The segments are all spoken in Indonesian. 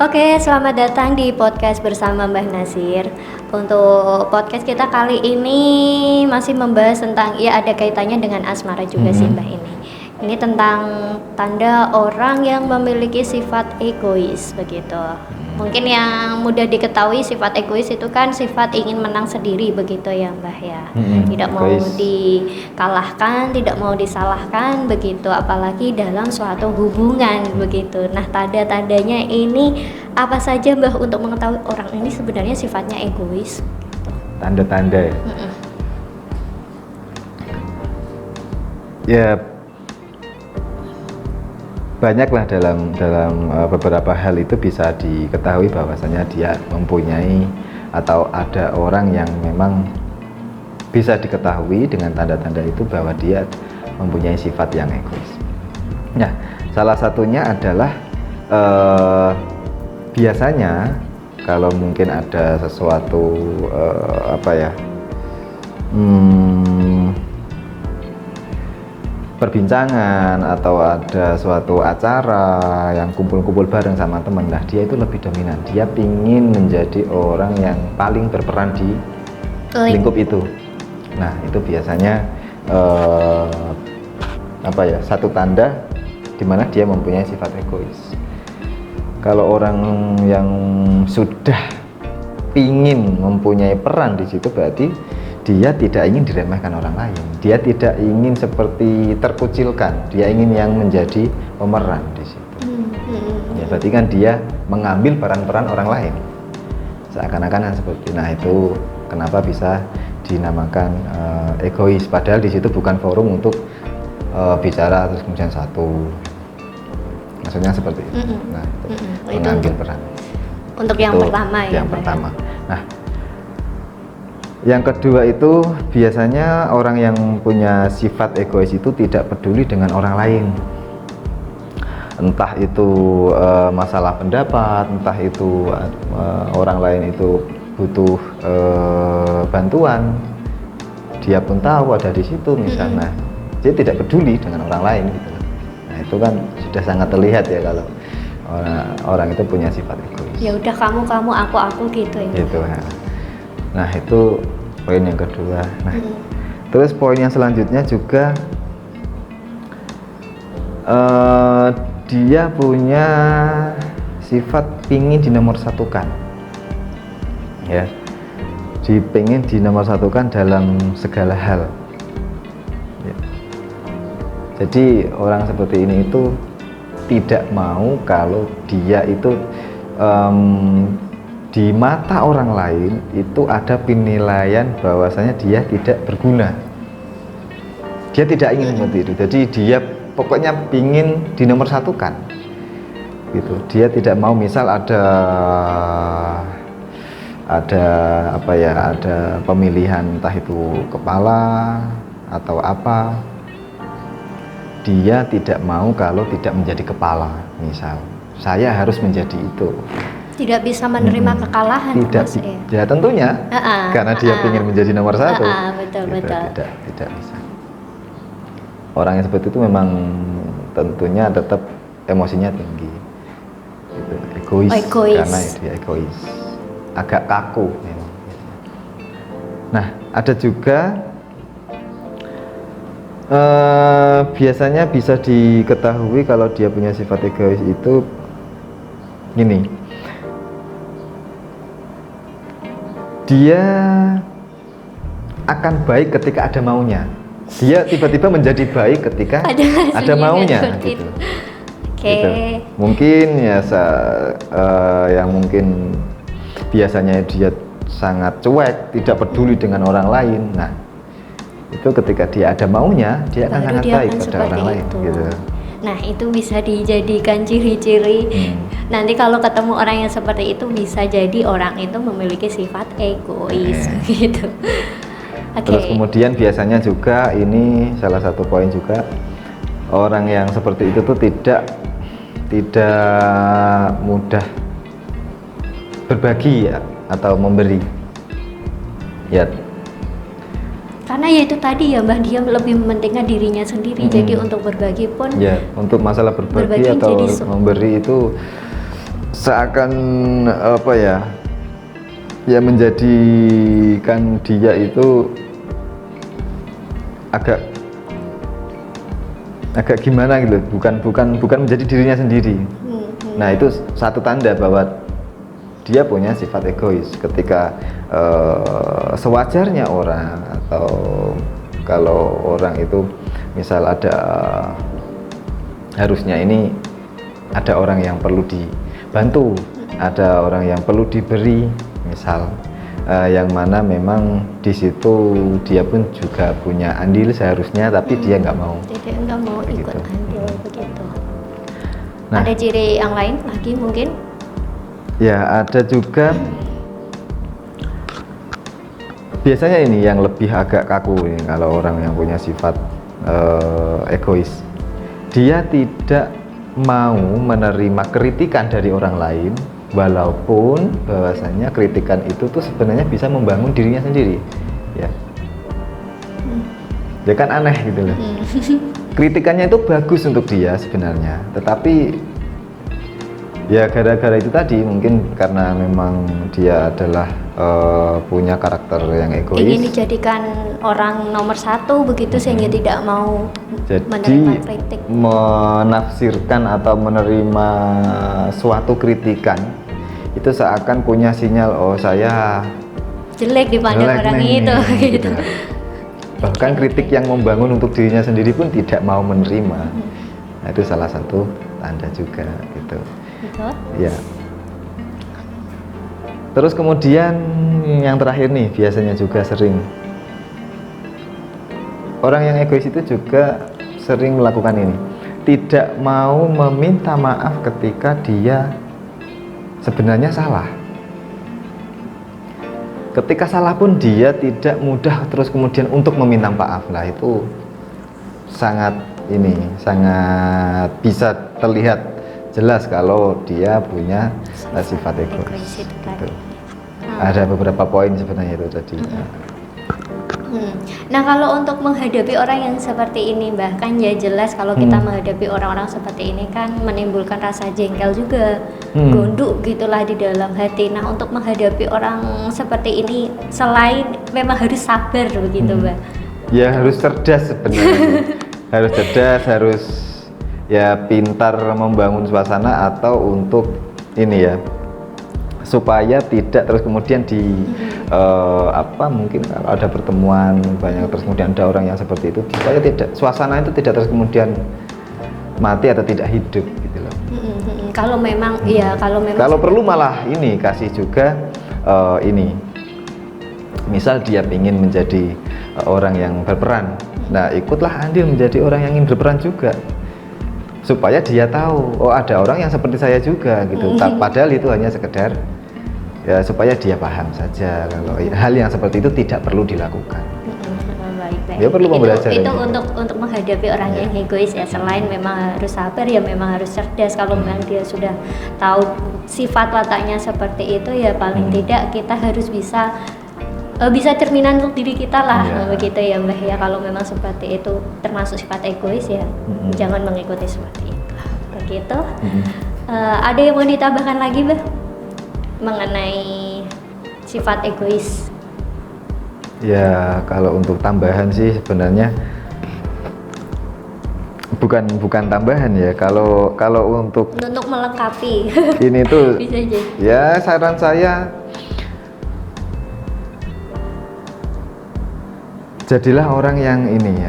Oke, selamat datang di podcast bersama Mbah Nasir. Untuk podcast kita kali ini masih membahas tentang, ya ada kaitannya dengan asmara juga sih Mbah ini. Ini tentang tanda orang yang memiliki sifat egois begitu. Mungkin yang mudah diketahui sifat egois itu kan sifat ingin menang sendiri begitu ya Mbah ya. Tidak mau dikalahkan, tidak mau disalahkan begitu, apalagi dalam suatu hubungan begitu. Nah, tanda-tandanya ini apa saja Mbah untuk mengetahui orang ini sebenarnya sifatnya egois? Tanda-tanda ya. Ya banyaklah dalam beberapa hal itu bisa diketahui bahwasanya dia mempunyai atau ada orang yang memang bisa diketahui dengan tanda-tanda itu bahwa dia mempunyai sifat yang egois. Nah, salah satunya adalah biasanya kalau mungkin ada sesuatu perbincangan atau ada suatu acara yang kumpul-kumpul bareng sama teman, nah dia itu lebih dominan, dia pingin menjadi orang yang paling berperan di lingkup itu. Nah itu biasanya satu tanda dimana dia mempunyai sifat egois. Kalau orang yang sudah pingin mempunyai peran di situ, berarti dia tidak ingin diremehkan orang lain, dia tidak ingin seperti terkucilkan, dia ingin yang menjadi pemeran di situ. Ya, berarti kan dia mengambil peran-peran orang lain, seakan-akan seperti. Nah itu kenapa bisa dinamakan egois, padahal di situ bukan forum untuk bicara terus kemudian satu, maksudnya seperti itu. Nah itu mengambil peran. Untuk yang pertama ya. Yang pertama. Nah, yang kedua itu biasanya orang yang punya sifat egois itu tidak peduli dengan orang lain. Entah itu masalah pendapat, entah itu orang lain itu butuh bantuan, dia pun tahu ada di situ misalnya. Dia tidak peduli dengan orang lain gitu. Nah, itu kan sudah sangat terlihat ya kalau orang itu punya sifat egois. Ya udah kamu, aku gitu ya. Gitu ya. Nah itu poin yang kedua. Nah terus poin yang selanjutnya juga dia punya sifat pingin dinomorsatukan, ya, dipingin dinomorsatukan dalam segala hal. Ya. Jadi orang seperti ini itu tidak mau kalau dia itu di mata orang lain itu ada penilaian bahwasanya dia tidak berguna. Dia tidak ingin seperti itu. Jadi dia pokoknya pingin dinomorsatukan gitu. Dia tidak mau misal ada pemilihan entah itu kepala atau apa, dia tidak mau kalau tidak menjadi kepala. Misal saya harus menjadi itu, tidak bisa menerima kekalahan. Tidak, ya tentunya karena dia ingin menjadi nomor satu. Betul. Tidak bisa. Orang yang seperti itu memang tentunya tetap emosinya tinggi, gitu. Egois, karena dia egois, agak kaku memang. Nah ada juga biasanya bisa diketahui kalau dia punya sifat egois itu gini. Dia akan baik ketika ada maunya. Dia tiba-tiba menjadi baik ketika ada maunya gitu. Gitu. Mungkin ya yang mungkin biasanya dia sangat cuek, tidak peduli dengan orang lain. Nah, itu ketika dia ada maunya, dia akan sangat baik pada orang lain gitu. Nah itu bisa dijadikan ciri-ciri. Nanti kalau ketemu orang yang seperti itu bisa jadi orang itu memiliki sifat egois gitu. Terus kemudian biasanya juga ini salah satu poin juga, orang yang seperti itu tuh tidak mudah berbagi ya, atau memberi ya. Karena ya itu tadi ya Mbah, dia lebih mementingkan dirinya sendiri. Jadi untuk berbagi pun ya, untuk masalah berbagi atau memberi itu seakan apa ya, ya menjadikan dia itu agak gimana gitu, bukan menjadi dirinya sendiri. Nah, itu satu tanda bahwa dia punya sifat egois. Ketika sewajarnya orang, atau kalau orang itu misal ada, harusnya ini ada orang yang perlu dibantu, ada orang yang perlu diberi, misal yang mana memang di situ dia pun juga punya andil seharusnya, tapi dia nggak mau. Tidak, nggak mau Begitu. ikut andil begitu. Nah, Ada ciri yang lain lagi mungkin? ya ada juga biasanya ini yang lebih agak kaku ini, kalau orang yang punya sifat egois, dia tidak mau menerima kritikan dari orang lain, walaupun bahwasanya kritikan itu tuh sebenarnya bisa membangun dirinya sendiri, ya. Ya kan aneh gitu loh. Kritikannya itu bagus untuk dia sebenarnya, tetapi ya gara-gara itu tadi, mungkin karena memang dia adalah punya karakter yang egois, Ingin dijadikan orang nomor satu begitu, sehingga tidak mau menerima jadi kritik. menafsirkan atau menerima suatu kritikan itu seakan punya sinyal, oh saya Jelek dipandang jelek orang nih, itu gitu. Bahkan kritik yang membangun untuk dirinya sendiri pun tidak mau menerima. Nah, itu salah satu tanda juga gitu. Betul. Ya. Terus kemudian yang terakhir nih, biasanya juga sering orang yang egois itu juga sering melakukan ini, tidak mau meminta maaf ketika dia sebenarnya salah. Ketika salah pun dia tidak mudah terus kemudian untuk meminta maaf. Lah itu sangat bisa terlihat jelas kalau dia punya sifat egois. Itu tadi. Gitu. Ada beberapa poin sebenarnya itu tadi. Nah, kalau untuk menghadapi orang yang seperti ini, bahkan ya jelas kalau kita menghadapi orang-orang seperti ini kan menimbulkan rasa jengkel juga, gondok gitulah di dalam hati. Nah, untuk menghadapi orang seperti ini, selain memang harus sabar begitu, Mbak. Ya harus cerdas sebenarnya. Harus cerdas, harus ya pintar membangun suasana, atau untuk ini ya, supaya tidak terus kemudian mungkin kalau ada pertemuan banyak terus kemudian ada orang yang seperti itu, supaya tidak, suasana itu tidak terus kemudian mati atau tidak hidup gitu loh. Kalau memang kalau perlu malah ini kasih juga misal dia ingin menjadi orang yang berperan, nah ikutlah andil menjadi orang yang ingin berperan juga, supaya dia tahu, oh ada orang yang seperti saya juga gitu. Padahal itu hanya sekedar ya supaya dia paham saja kalau hal yang seperti itu tidak perlu dilakukan. Baik. Dia perlu pembelajaran itu juga. untuk menghadapi orang yang egois ya, selain memang harus sabar ya memang harus cerdas. Kalau memang dia sudah tahu sifat wataknya seperti itu ya paling tidak kita harus bisa cerminan untuk diri kita lah, begitu ya Mbak ya. Kalau memang seperti itu termasuk sifat egois ya jangan mengikuti seperti itu begitu. Ada yang mau ditambahkan lagi Mbak mengenai sifat egois? Ya kalau untuk tambahan sih sebenarnya bukan tambahan ya, kalau untuk melengkapi ini tuh bisa jadi. ya saran saya, jadilah orang yang ini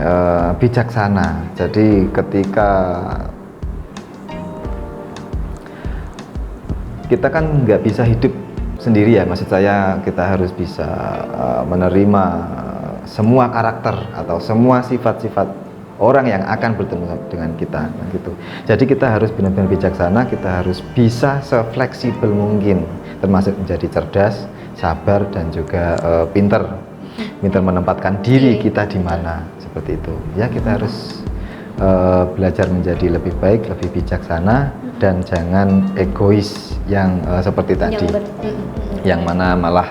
bijaksana. Jadi ketika kita kan nggak bisa hidup sendiri ya, maksud saya kita harus bisa menerima semua karakter atau semua sifat-sifat orang yang akan bertemu dengan kita gitu. Jadi kita harus benar-benar bijaksana, kita harus bisa sefleksibel mungkin, termasuk menjadi cerdas, sabar, dan juga pintar menempatkan diri kita di mana, seperti itu ya. Kita harus belajar menjadi lebih baik, lebih bijaksana, dan jangan egois yang seperti tadi, yang mana malah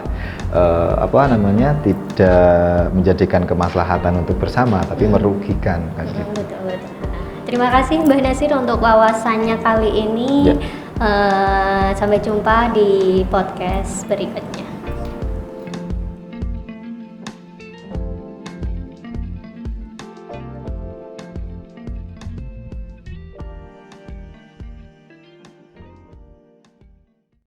tidak menjadikan kemaslahatan untuk bersama, tapi merugikan kan gitu. Betul. Terima kasih Mbak Nasir untuk wawasannya kali ini. Sampai jumpa di podcast berikutnya.